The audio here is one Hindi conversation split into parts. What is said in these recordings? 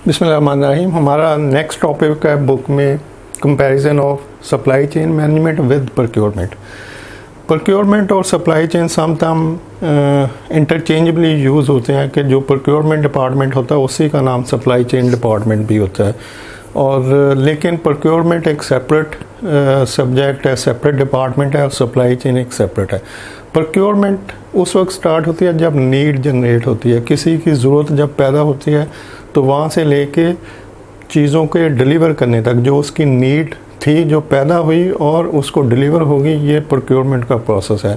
बिस्मिल्लाहिर्रहमानिर्रहीम। हमारा नेक्स्ट टॉपिक है बुक में comparison of supply chain management with procurement. Procurement और supply chain sometime interchangeably use होते हैं कि जो प्रोक्योरमेंट डिपार्टमेंट होता है उसी का नाम सप्लाई चेन डिपार्टमेंट भी होता है, और लेकिन प्रोक्योरमेंट एक सेपरेट सब्जेक्ट है, सेपरेट डिपार्टमेंट है, और सप्लाई चेन एक सेपरेट है। प्रोक्योरमेंट उस वक्त स्टार्ट होती है जब नीड जनरेट होती है, किसी की ज़रूरत जब पैदा होती है तो वहाँ से लेके चीज़ों के डिलीवर करने तक जो उसकी नीड थी जो पैदा हुई और उसको डिलीवर होगी, ये प्रोक्योरमेंट का प्रोसेस है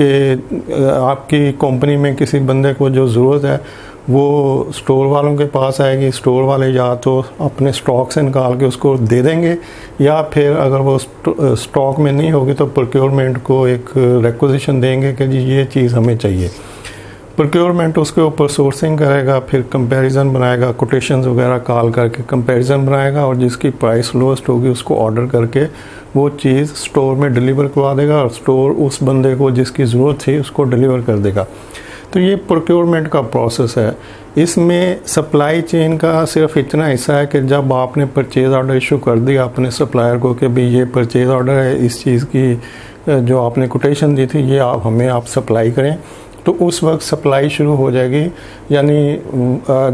कि आपकी कंपनी में किसी बंदे को जो ज़रूरत है वो स्टोर वालों के पास आएगी, स्टोर वाले या तो अपने स्टॉक से निकाल के उसको दे देंगे, या फिर अगर वो स्टॉक में नहीं होगी तो प्रोक्योरमेंट को एक रिक्वेजिशन देंगे कि जी ये चीज़ हमें चाहिए। प्रोक्योरमेंट उसके ऊपर सोर्सिंग करेगा, फिर कंपैरिजन बनाएगा, कोटेशंस वगैरह कॉल करके कंपैरिजन बनाएगा, और जिसकी प्राइस लोएस्ट होगी उसको ऑर्डर करके वो चीज़ स्टोर में डिलीवर करवा देगा, और स्टोर उस बंदे को जिसकी ज़रूरत थी उसको डिलीवर कर देगा। तो ये प्रोक्योरमेंट का प्रोसेस है। इसमें सप्लाई चेन का सिर्फ इतना हिस्सा है कि जब आपने परचेज़ ऑर्डर इशू कर दिया अपने सप्लायर को कि भाई ये परचेज़ ऑर्डर है, इस चीज़ की जो आपने कोटेशन दी थी ये आप सप्लाई करें, तो उस वक्त सप्लाई शुरू हो जाएगी। यानी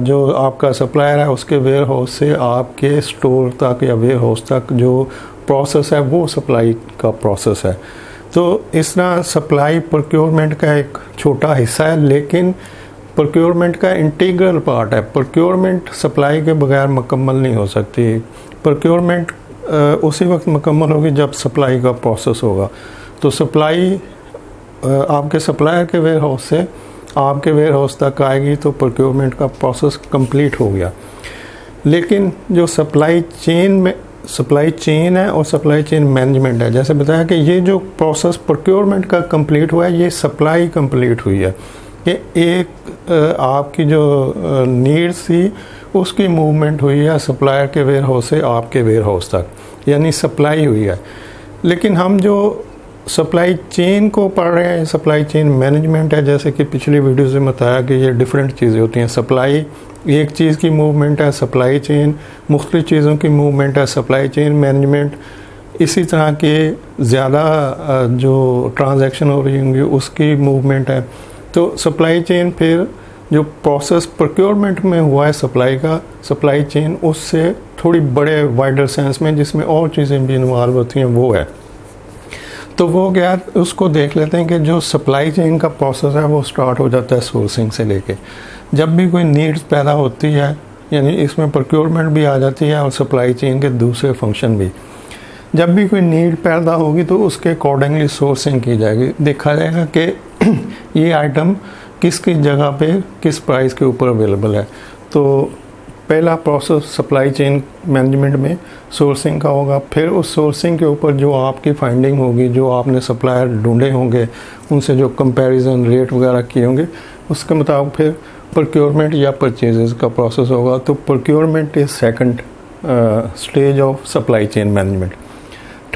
जो आपका सप्लायर है उसके वेयर हाउस से आपके स्टोर तक या वेयर हाउस तक जो प्रोसेस है वो सप्लाई का प्रोसेस है। तो इस तरह सप्लाई प्रोक्योरमेंट का एक छोटा हिस्सा है, लेकिन प्रोक्योरमेंट का इंटीग्रल पार्ट है। प्रोक्योरमेंट सप्लाई के बगैर मुकम्मल नहीं हो सकती। प्रोक्योरमेंट उसी वक्त मुकम्मल होगी जब सप्लाई का प्रोसेस होगा। तो सप्लाई आपके सप्लायर के वेयर हाउस से आपके वेयर हाउस तक आएगी तो प्रोक्योरमेंट का प्रोसेस कंप्लीट हो गया। लेकिन जो सप्लाई चेन है और सप्लाई चेन मैनेजमेंट है, जैसे बताया कि ये जो प्रोसेस प्रोक्योरमेंट का कंप्लीट हुआ है ये सप्लाई कंप्लीट हुई है कि एक आपकी जो नीड्स थी उसकी मूवमेंट हुई है सप्लायर के वेयर हाउस से आपके वेयर हाउस तक, यानी सप्लाई हुई है। लेकिन हम जो सप्लाई चेन को पढ़ रहे हैं, सप्लाई चेन मैनेजमेंट है, जैसे कि पिछली वीडियो से बताया कि ये डिफरेंट चीज़ें होती हैं। सप्लाई एक चीज़ की मूवमेंट है सप्लाई चेन, मुख्तलिफ़ चीज़ों की मूवमेंट है सप्लाई चेन मैनेजमेंट। इसी तरह के ज़्यादा जो ट्रांजैक्शन हो रही होंगी उसकी मूवमेंट है। तो सप्लाई चेन फिर जो प्रोसेस प्रोक्योरमेंट में हुआ है सप्लाई का, सप्लाई चेन उससे थोड़ी बड़े वाइडर सेंस में जिसमें और चीज़ें भी इन्वॉल्व होती हैं वो है। तो वो क्या, उसको देख लेते हैं कि जो सप्लाई चेन का प्रोसेस है वो स्टार्ट हो जाता है सोर्सिंग से लेके। जब भी कोई नीड्स पैदा होती है यानी इसमें प्रोक्योरमेंट भी आ जाती है और सप्लाई चेन के दूसरे फंक्शन भी। जब भी कोई नीड पैदा होगी तो उसके अकॉर्डिंगली सोर्सिंग की जाएगी, देखा जाएगा कि ये आइटम किसकी जगह पे किस प्राइस के ऊपर अवेलेबल है। तो पहला प्रोसेस सप्लाई चेन मैनेजमेंट में सोर्सिंग का होगा। फिर उस सोर्सिंग के ऊपर जो आपकी फाइंडिंग होगी, जो आपने सप्लायर ढूंढे होंगे, उनसे जो कंपैरिजन रेट वगैरह किए होंगे, उसके मुताबिक फिर प्रोक्योरमेंट या परचेजेस का प्रोसेस होगा। तो procurement is second stage of supply chain management.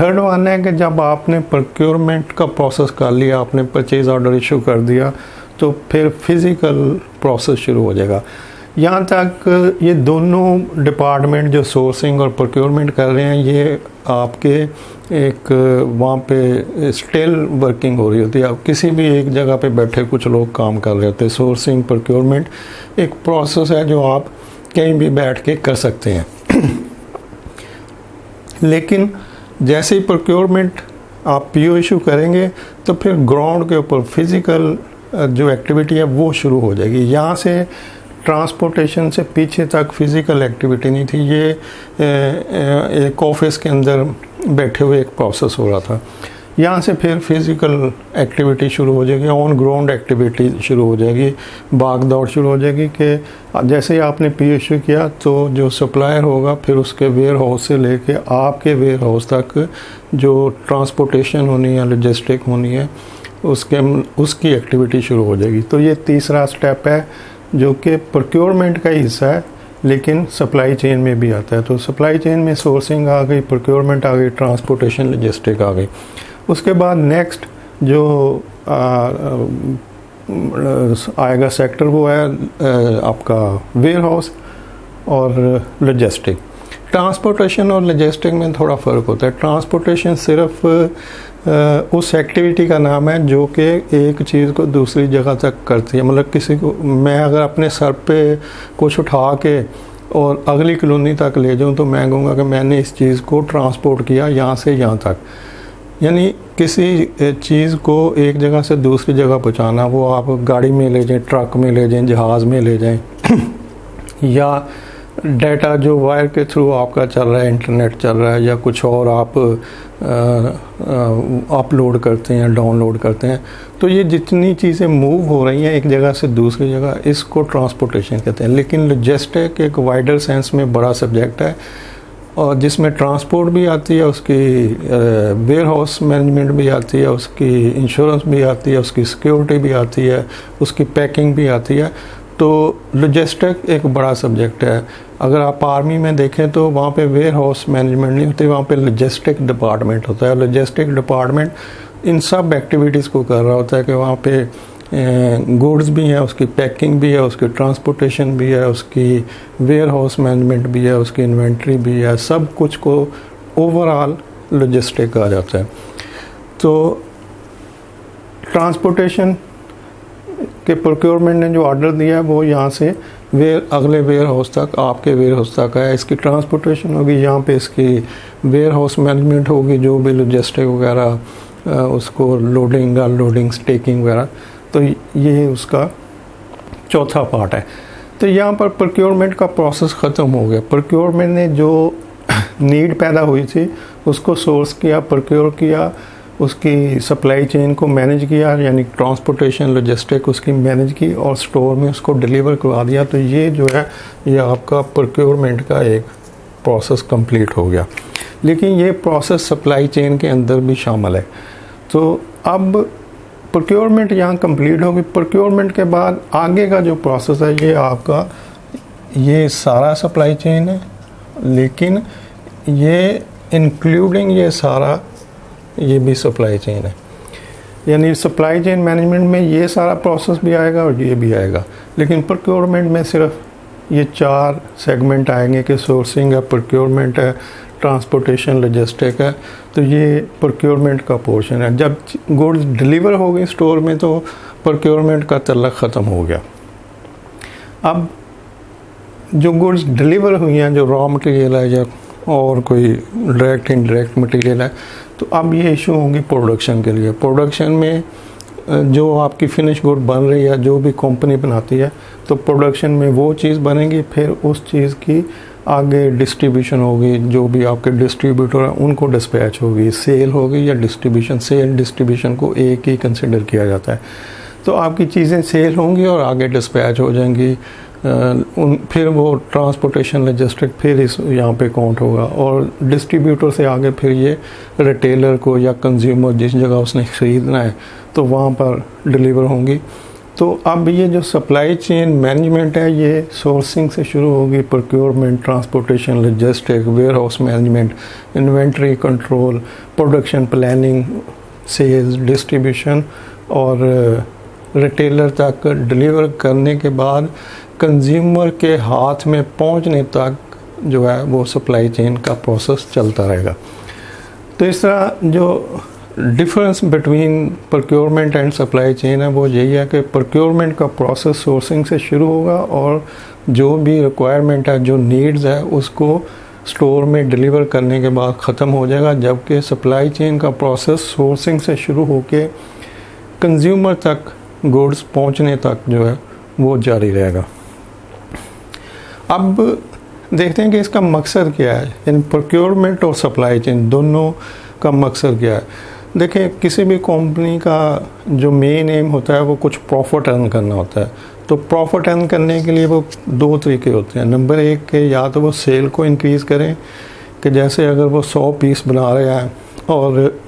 Third one है कि जब आपने प्रोक्योरमेंट का प्रोसेस कर लिया, आपने परचेज ऑर्डर इशू कर दिया, तो फिर फिज़िकल प्रोसेस शुरू हो जाएगा। यहाँ तक ये दोनों डिपार्टमेंट जो सोर्सिंग और प्रोक्योरमेंट कर रहे हैं ये आपके एक वहाँ पे स्टिल वर्किंग हो रही होती है। आप किसी भी एक जगह पे बैठे कुछ लोग काम कर रहे होते हैं। सोर्सिंग प्रोक्योरमेंट एक प्रोसेस है जो आप कहीं भी बैठ के कर सकते हैं। लेकिन जैसे ही प्रोक्योरमेंट आप पीओ इशू करेंगे तो फिर ग्राउंड के ऊपर फिज़िकल जो एक्टिविटी है वो शुरू हो जाएगी। यहाँ से ट्रांसपोर्टेशन से पीछे तक फिज़िकल एक्टिविटी नहीं थी, ये एक ऑफिस के अंदर बैठे हुए एक प्रोसेस हो रहा था। यहाँ से फिर फिज़िकल एक्टिविटी शुरू हो जाएगी, ऑन ग्राउंड एक्टिविटी शुरू हो जाएगी, भाग दौड़ शुरू हो जाएगी कि जैसे ही आपने पी इशू किया तो जो सप्लायर होगा फिर उसके वेयर हाउस से लेके आपके वेयर हाउस तक जो ट्रांसपोर्टेशन होनी है, लॉजिस्टिक होनी है, उसकी एक्टिविटी शुरू हो जाएगी। तो ये तीसरा स्टेप है जो कि प्रोक्योरमेंट का ही हिस्सा है लेकिन सप्लाई चेन में भी आता है। तो सप्लाई चेन में सोर्सिंग आ गई, प्रोक्योरमेंट आ गई, ट्रांसपोर्टेशन लॉजिस्टिक आ गई। उसके बाद नेक्स्ट जो आएगा सेक्टर वो है आपका वेयर हाउस। और लॉजिस्टिक। ट्रांसपोर्टेशन और लॉजिस्टिक में थोड़ा फ़र्क होता है। ट्रांसपोर्टेशन सिर्फ उस एक्टिविटी का नाम है जो कि एक चीज़ को दूसरी जगह तक करती है। मतलब किसी को, मैं अगर अपने सर पे कुछ उठा के और अगली कॉलोनी तक ले जाऊं तो मैं कहूँगा कि मैंने इस चीज़ को ट्रांसपोर्ट किया यहाँ से यहाँ तक। यानी किसी चीज़ को एक जगह से दूसरी जगह पहुँचाना, वो आप गाड़ी में ले जाएं, ट्रक में ले जाएं, जहाज़ में ले जाएं या डाटा जो वायर के थ्रू आपका चल रहा है, इंटरनेट चल रहा है या कुछ और आप अपलोड करते हैं, डाउनलोड करते हैं, तो ये जितनी चीज़ें मूव हो रही हैं एक जगह से दूसरी जगह, इसको ट्रांसपोर्टेशन कहते हैं। लेकिन लॉजिस्टिक एक वाइडर सेंस में बड़ा सब्जेक्ट है और जिसमें ट्रांसपोर्ट भी आती है, उसकी वेयर हाउस मैनेजमेंट भी आती है, उसकी इंश्योरेंस भी आती है, उसकी सिक्योरिटी भी आती है, उसकी पैकिंग भी आती है। तो लॉजिस्टिक एक बड़ा सब्जेक्ट है। अगर आप आर्मी में देखें तो वहाँ पे वेयर हाउस मैनेजमेंट नहीं होती, वहाँ पे लॉजिस्टिक डिपार्टमेंट होता है। लॉजिस्टिक डिपार्टमेंट इन सब एक्टिविटीज़ को कर रहा होता है कि वहाँ पे गुड्स भी हैं, उसकी पैकिंग भी है, उसकी ट्रांसपोर्टेशन भी है, उसकी वेयर हाउस मैनेजमेंट भी है, उसकी इन्वेंट्री भी है, सब कुछ को ओवरऑल लॉजिस्टिक कहा जाता है। तो ट्रांसपोर्टेशन के प्रोक्योरमेंट ने जो ऑर्डर दिया है वो यहाँ से अगले वेयर हाउस तक, आपके वेयर हाउस तक है, इसकी ट्रांसपोर्टेशन होगी, यहाँ पे इसकी वेयर हाउस मैनेजमेंट होगी, जो भी लॉजिस्टिक वगैरह उसको लोडिंग, अनलोडिंग, स्टेकिंग वगैरह। तो ये उसका चौथा पार्ट है। तो यहाँ पर प्रोक्योरमेंट का प्रोसेस ख़त्म हो गया। प्रोक्योरमेंट ने जो नीड पैदा हुई थी उसको सोर्स किया, प्रोक्योर किया, उसकी सप्लाई चेन को मैनेज किया, यानी ट्रांसपोर्टेशन, लॉजिस्टिक उसकी मैनेज की और स्टोर में उसको डिलीवर करवा दिया। तो ये जो है ये आपका प्रोक्योरमेंट का एक प्रोसेस कंप्लीट हो गया। लेकिन ये प्रोसेस सप्लाई चेन के अंदर भी शामिल है। तो अब प्रोक्योरमेंट यहाँ कंप्लीट होगी। प्रोक्योरमेंट के बाद आगे का जो प्रोसेस है ये आपका, ये सारा सप्लाई चेन है, लेकिन ये इंक्लूडिंग ये सारा, ये भी सप्लाई चेन है। यानी सप्लाई चेन मैनेजमेंट में ये सारा प्रोसेस भी आएगा और ये भी आएगा। लेकिन प्रोक्योरमेंट में सिर्फ ये 4 सेगमेंट आएंगे कि सोर्सिंग है, प्रोक्योरमेंट है, ट्रांसपोर्टेशन, लॉजिस्टिक है। तो ये प्रोक्योरमेंट का पोर्शन है। जब गुड्स डिलीवर हो गई स्टोर में तो प्रोक्योरमेंट का तल्लक ख़त्म हो गया। अब जो गुड्स डिलीवर हुई हैं, जो रॉ मटेरियल है या और कोई डायरेक्ट इनडायरेक्ट मटेरियल है, तो अब ये इशू होंगी प्रोडक्शन के लिए। प्रोडक्शन में जो आपकी फिनिश गुड बन रही है, जो भी कंपनी बनाती है, तो प्रोडक्शन में वो चीज़ बनेगी, फिर उस चीज़ की आगे डिस्ट्रीब्यूशन होगी, जो भी आपके डिस्ट्रीब्यूटर हैं उनको डिस्पैच होगी, सेल होगी या डिस्ट्रीब्यूशन। सेल डिस्ट्रीब्यूशन को एक ही कंसिडर किया जाता है। तो आपकी चीज़ें सेल होंगी और आगे डिस्पैच हो जाएंगी, फिर वो ट्रांसपोर्टेशन, लॉजिस्टिक फिर इस यहाँ पे काउंट होगा और डिस्ट्रीब्यूटर से आगे फिर ये रिटेलर को या कंज्यूमर जिस जगह उसने ख़रीदना है तो वहाँ पर डिलीवर होंगी। तो अब ये जो सप्लाई चेन मैनेजमेंट है ये सोर्सिंग से शुरू होगी, procurement, transportation, logistic, warehouse management, inventory control, production planning, sales, distribution और रिटेलर तक डिलीवर करने के बाद कंज्यूमर के हाथ में पहुंचने तक जो है वो सप्लाई चेन का प्रोसेस चलता रहेगा। तो इस तरह जो difference between procurement and supply chain है वो यही है कि प्रोक्योरमेंट का प्रोसेस सोर्सिंग से शुरू होगा और जो भी रिक्वायरमेंट है, जो नीड्स है, उसको स्टोर में डिलीवर करने के बाद ख़त्म हो जाएगा, जबकि सप्लाई चेन का प्रोसेस सोर्सिंग से शुरू होके कंज्यूमर तक गुड्स पहुंचने तक जो है वो जारी रहेगा। अब देखते हैं कि इसका मकसद क्या है, यानी प्रोक्योरमेंट और सप्लाई चेन दोनों का मकसद क्या है। देखिए, किसी भी कंपनी का जो मेन एम होता है वो कुछ प्रॉफिट अर्न करना होता है। तो प्रॉफिट अर्न करने के लिए वो 2 तरीके होते हैं। नंबर 1 के या तो वो सेल को इंक्रीज़ करें, कि जैसे अगर वो 100 पीस बना रहे हैं और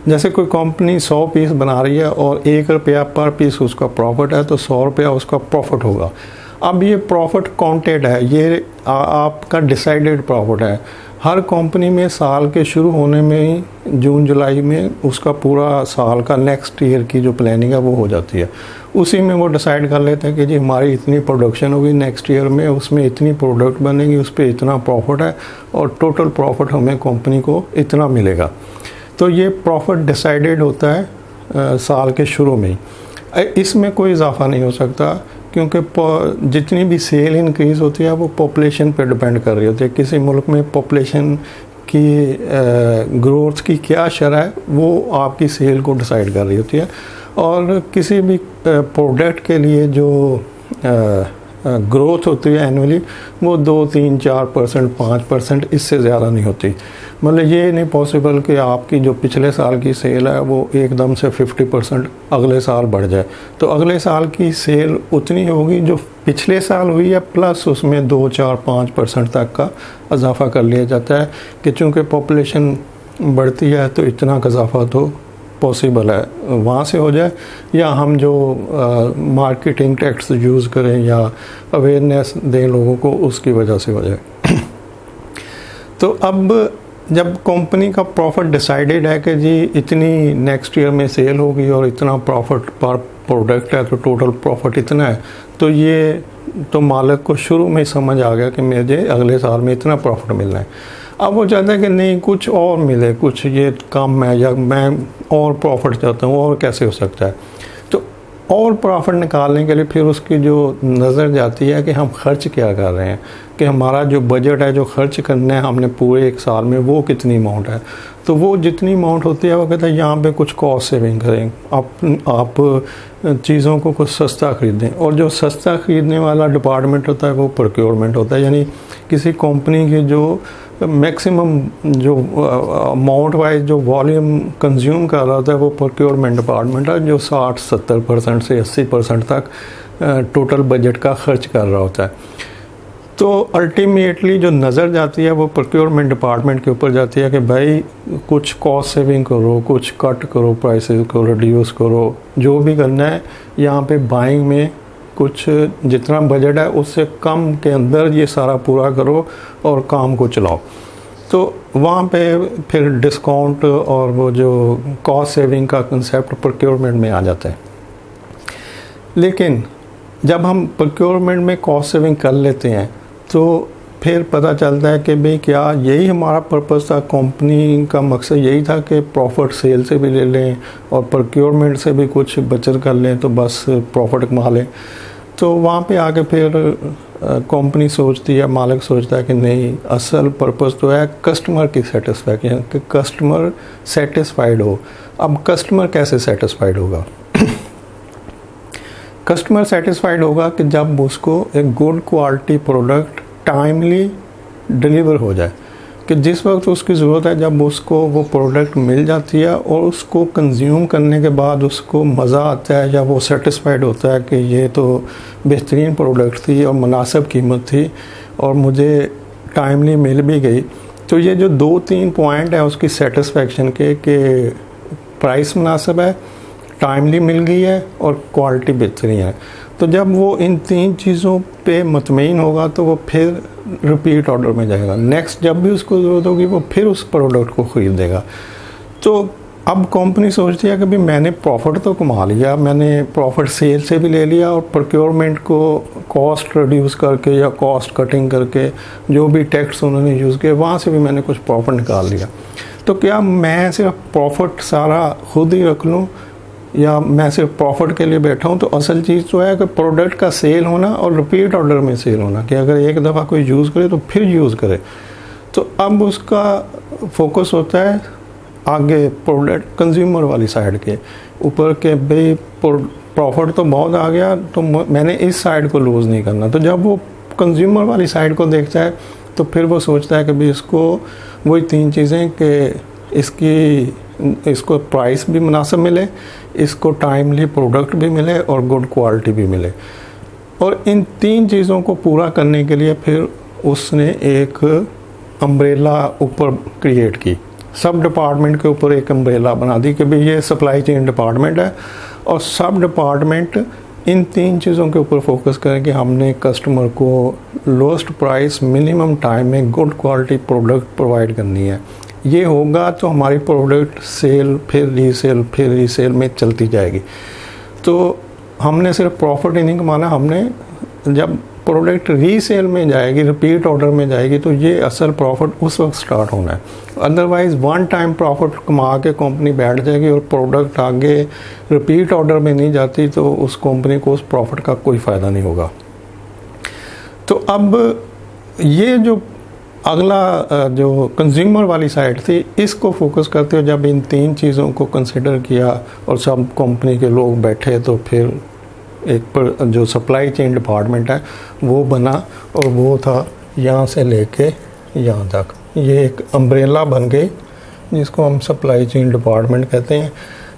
जैसे कोई कंपनी 100 पीस बना रही है और ₹1 पर पीस उसका प्रॉफिट है, तो ₹100 उसका प्रॉफिट होगा। अब ये प्रॉफिट काउंटेड है, ये आपका डिसाइडेड प्रॉफिट है। हर कंपनी में साल के शुरू होने में ही जून जुलाई में उसका पूरा साल का नेक्स्ट ईयर की जो प्लानिंग है वो हो जाती है। उसी में वो डिसाइड कर लेते हैं कि जी हमारी इतनी प्रोडक्शन होगी नेक्स्ट ईयर में, उसमें इतनी प्रोडक्ट बनेगी, उस पर इतना प्रॉफिट है और टोटल प्रॉफिट हमें कंपनी को इतना मिलेगा। तो ये प्रॉफिट डिसाइडेड होता है साल के शुरू में ही। इसमें कोई इजाफा नहीं हो सकता, क्योंकि जितनी भी सेल इंक्रीज़ होती है वो पॉपुलेशन पे डिपेंड कर रही होती है। किसी मुल्क में पॉपुलेशन की ग्रोथ की क्या शरह है वो आपकी सेल को डिसाइड कर रही होती है। और किसी भी प्रोडक्ट के लिए जो ग्रोथ होती है एनुअली वो 2, 3, 4%, 5%, इससे ज़्यादा नहीं होती। मतलब ये नहीं पॉसिबल कि आपकी जो पिछले साल की सेल है वो एकदम से 50% अगले साल बढ़ जाए। तो अगले साल की सेल उतनी होगी जो पिछले साल हुई है, प्लस उसमें 2, 4, 5% तक का इजाफा कर लिया जाता है कि चूँकि पॉपुलेशन बढ़ती है तो इतना का इजाफा तो पॉसिबल है वहाँ से हो जाए, या हम जो मार्केटिंग टैक्स यूज़ करें या अवेयरनेस दें लोगों को उसकी वजह से हो जाए। तो अब जब कंपनी का प्रॉफिट डिसाइडेड है कि जी इतनी नेक्स्ट ईयर में सेल होगी और इतना प्रॉफिट पर प्रोडक्ट है तो टोटल प्रॉफिट इतना है, तो ये तो मालिक को शुरू में समझ आ गया कि मुझे अगले साल में इतना प्रॉफिट मिलना है। अब वो चाहता है कि नहीं कुछ और मिले, कुछ ये कम है या मैं और प्रॉफिट चाहता हूँ, और कैसे हो सकता है। तो और प्रॉफिट निकालने के लिए फिर उसकी जो नज़र जाती है कि हम खर्च क्या कर रहे हैं, कि हमारा जो बजट है जो खर्च करना है हमने पूरे एक साल में वो कितनी अमाउंट है। तो वो जितनी अमाउंट होती है वो कहता है यहाँ पे कुछ कॉस्ट सेविंग करें, आप चीज़ों को कुछ सस्ता ख़रीदें। और जो सस्ता ख़रीदने वाला डिपार्टमेंट होता है वो प्रोक्योरमेंट होता है, यानी किसी कंपनी की जो मैक्सिमम जो अमाउंट वाइज जो वॉल्यूम कंज्यूम कर रहा होता है वो प्रोक्योरमेंट डिपार्टमेंट है, जो 60-70% से 80% तक टोटल बजट का खर्च कर रहा होता है। तो अल्टीमेटली जो नज़र जाती है वो प्रोक्योरमेंट डिपार्टमेंट के ऊपर जाती है कि भाई कुछ कॉस्ट सेविंग करो, कुछ कट करो, प्राइसेस को रिड्यूस करो, जो भी करना है यहाँ पे बाइंग में कुछ जितना बजट है उससे कम के अंदर ये सारा पूरा करो और काम को चलाओ। तो वहाँ पे फिर डिस्काउंट और वो जो कॉस्ट सेविंग का कंसेप्ट प्रोक्योरमेंट में आ जाता है। लेकिन जब हम प्रोक्योरमेंट में कॉस्ट सेविंग कर लेते हैं तो फिर पता चलता है कि भाई क्या यही हमारा पर्पस था, कंपनी का मकसद यही था कि प्रॉफिट सेल से भी ले लें और प्रोक्योरमेंट से भी कुछ बचत कर लें तो बस प्रॉफिट कमा लें। तो वहाँ पे आके फिर कंपनी सोचती है, मालिक सोचता है कि नहीं, असल पर्पस तो है कस्टमर की सेटिस्फैक्शन, कि कस्टमर सेटिस्फाइड हो। अब कस्टमर कैसे सेटिस्फाइड होगा? कस्टमर सेटिस्फाइड होगा कि जब उसको एक good quality product timely deliver हो जाए, कि जिस वक्त उसकी ज़रूरत है जब उसको वो प्रोडक्ट मिल जाती है और उसको कंज्यूम करने के बाद उसको मज़ा आता है या वो सेटिस्फाइड होता है कि ये तो बेहतरीन प्रोडक्ट थी और मुनासिब कीमत थी और मुझे टाइमली मिल भी गई। तो ये जो 2-3 पॉइंट है उसकी सेटिस्फेक्शन के, कि प्राइस मुनासिब है, टाइमली मिल गई है और क्वालिटी बेहतरीन है। तो जब वो इन 3 चीज़ों पे मुतमईन होगा तो वो फिर रिपीट ऑर्डर में जाएगा, नेक्स्ट जब भी उसको ज़रूरत होगी वो फिर उस प्रोडक्ट को ख़रीदेगा। तो अब कंपनी सोचती है कि भाई मैंने प्रॉफिट तो कमा लिया, मैंने प्रॉफिट सेल से भी ले लिया और प्रोक्योरमेंट को कॉस्ट रिड्यूस करके या कॉस्ट कटिंग करके जो भी टैक्स उन्होंने यूज़ किए वहाँ से भी मैंने कुछ प्रॉफिट निकाल लिया। तो क्या मैं सिर्फ प्रॉफिट सारा खुद ही रख लूँ या मैं सिर्फ प्रॉफिट के लिए बैठा हूँ? तो असल चीज़ तो है कि प्रोडक्ट का सेल होना और रिपीट ऑर्डर में सेल होना, कि अगर एक दफ़ा कोई यूज़ करे तो फिर यूज़ करे। तो अब उसका फोकस होता है आगे प्रोडक्ट कंज्यूमर वाली साइड के ऊपर, के भाई प्रॉफिट तो बहुत आ गया तो मैंने इस साइड को लूज़ नहीं करना। तो जब वो कंज्यूमर वाली साइड को देखता है तो फिर वो सोचता है कि भाई इसको वही 3 चीज़ें कि इसको प्राइस भी मुनासिब मिले, इसको टाइमली प्रोडक्ट भी मिले और गुड क्वालिटी भी मिले। और इन 3 चीज़ों को पूरा करने के लिए फिर उसने एक अम्ब्रेला ऊपर क्रिएट की, सब डिपार्टमेंट के ऊपर एक अम्ब्रेला बना दी कि भाई ये सप्लाई चेन डिपार्टमेंट है और सब डिपार्टमेंट इन 3 चीज़ों के ऊपर फोकस करें कि हमने कस्टमर को लोएस्ट प्राइस मिनिमम टाइम में गुड क्वालिटी प्रोडक्ट प्रोवाइड करनी है। ये होगा तो हमारी प्रोडक्ट सेल फिर रीसेल में चलती जाएगी। तो हमने सिर्फ प्रॉफिट ही नहीं कमाना, हमने जब प्रोडक्ट रीसेल में जाएगी, रिपीट ऑर्डर में जाएगी, तो ये असल प्रॉफिट उस वक्त स्टार्ट होना है। अदरवाइज़ वन टाइम प्रॉफिट कमा के कंपनी बैठ जाएगी और प्रोडक्ट आगे रिपीट ऑर्डर में नहीं जाती तो उस कंपनी को उस प्रॉफिट का कोई फ़ायदा नहीं होगा। तो अब ये जो अगला जो कंज्यूमर वाली साइड थी, इसको फोकस करते हुए जब इन 3 चीज़ों को कंसिडर किया और सब कंपनी के लोग बैठे, तो फिर एक पर जो सप्लाई चेन डिपार्टमेंट है वो बना, और वो था यहाँ से लेके यहाँ तक, ये एक अम्ब्रेला बन गई जिसको हम सप्लाई चेन डिपार्टमेंट कहते हैं,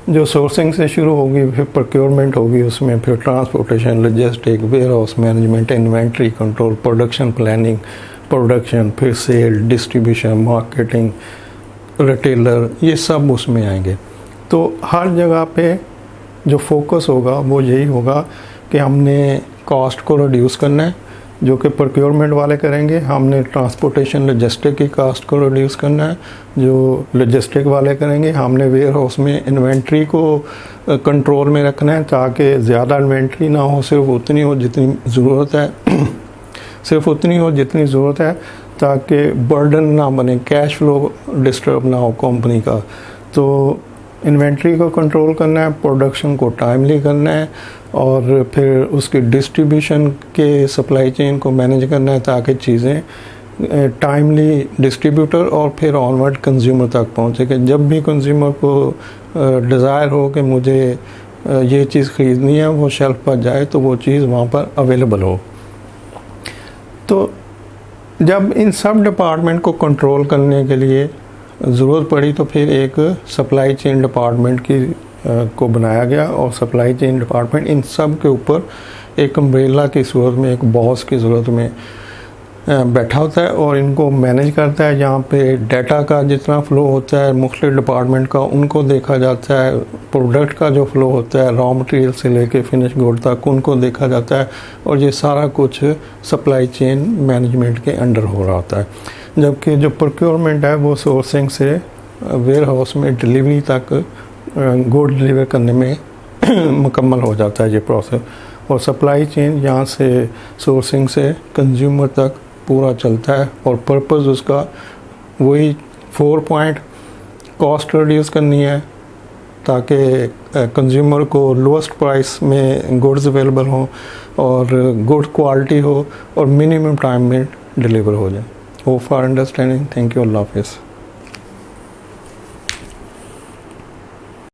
जो सोर्सिंग से शुरू होगी, फिर प्रोक्योरमेंट होगी, उसमें फिर transportation, logistic, warehouse management, inventory control, production planning, production, फिर सेल, डिस्ट्रीब्यूशन, मार्केटिंग, रिटेलर, ये सब उसमें आएंगे। तो हर जगह पे जो फोकस होगा वो यही होगा कि हमने कॉस्ट को रिड्यूस करना है, जो कि प्रोक्योरमेंट वाले करेंगे। हमने ट्रांसपोर्टेशन लॉजिस्टिक की कॉस्ट को रिड्यूस करना है, जो लॉजिस्टिक वाले करेंगे। हमने वेयर हाउस में इन्वेंट्री को कंट्रोल में रखना है ताकि ज़्यादा इन्वेंट्री ना हो, सिर्फ उतनी हो जितनी ज़रूरत है सिर्फ उतनी हो जितनी ज़रूरत है, ताकि बर्डन ना बने, कैश फ्लो डिस्टर्ब ना हो कंपनी का। तो इन्वेंट्री को कंट्रोल करना है, प्रोडक्शन को टाइमली करना है, और फिर उसकी डिस्ट्रीब्यूशन के सप्लाई चेन को मैनेज करना है ताकि चीज़ें टाइमली डिस्ट्रीब्यूटर और फिर ऑनवर्ड कंज्यूमर तक पहुँचे, कि जब भी कंज्यूमर को डिज़ायर हो कि मुझे ये चीज़ ख़रीदनी है, वो शेल्फ पर जाए तो वो चीज़ वहाँ पर अवेलेबल हो। तो जब इन सब डिपार्टमेंट को कंट्रोल करने के लिए ज़रूरत पड़ी तो फिर एक सप्लाई चेन डिपार्टमेंट को बनाया गया, और सप्लाई चेन डिपार्टमेंट इन सब के ऊपर एक अम्ब्रेला की सूरत में, एक बॉस की सूरत में बैठा होता है और इनको मैनेज करता है। यहाँ पे डाटा का जितना फ़्लो होता है मुख्तलिफ डिपार्टमेंट का, उनको देखा जाता है। प्रोडक्ट का जो फ़्लो होता है रॉ मटेरियल से लेके फिनिश गुड तक, उनको देखा जाता है, और ये सारा कुछ सप्लाई चेन मैनेजमेंट के अंडर हो रहा होता है। जबकि जो प्रोक्योरमेंट है वो सोर्सिंग से वेयर हाउस में डिलीवरी तक गुड डिलीवर करने में मुकम्मल हो जाता है ये प्रोसेस, और सप्लाई चेन यहाँ से सोर्सिंग से कंज्यूमर तक पूरा चलता है। और पर्पज़ उसका वही 4 पॉइंट, कॉस्ट रिड्यूस करनी है ताकि कंज्यूमर को लोएस्ट प्राइस में गुड्स अवेलेबल हो और गुड क्वालिटी हो और मिनिमम टाइम में डिलीवर हो जाए। Hope for understanding. Thank you. अल्लाह हाफिज़।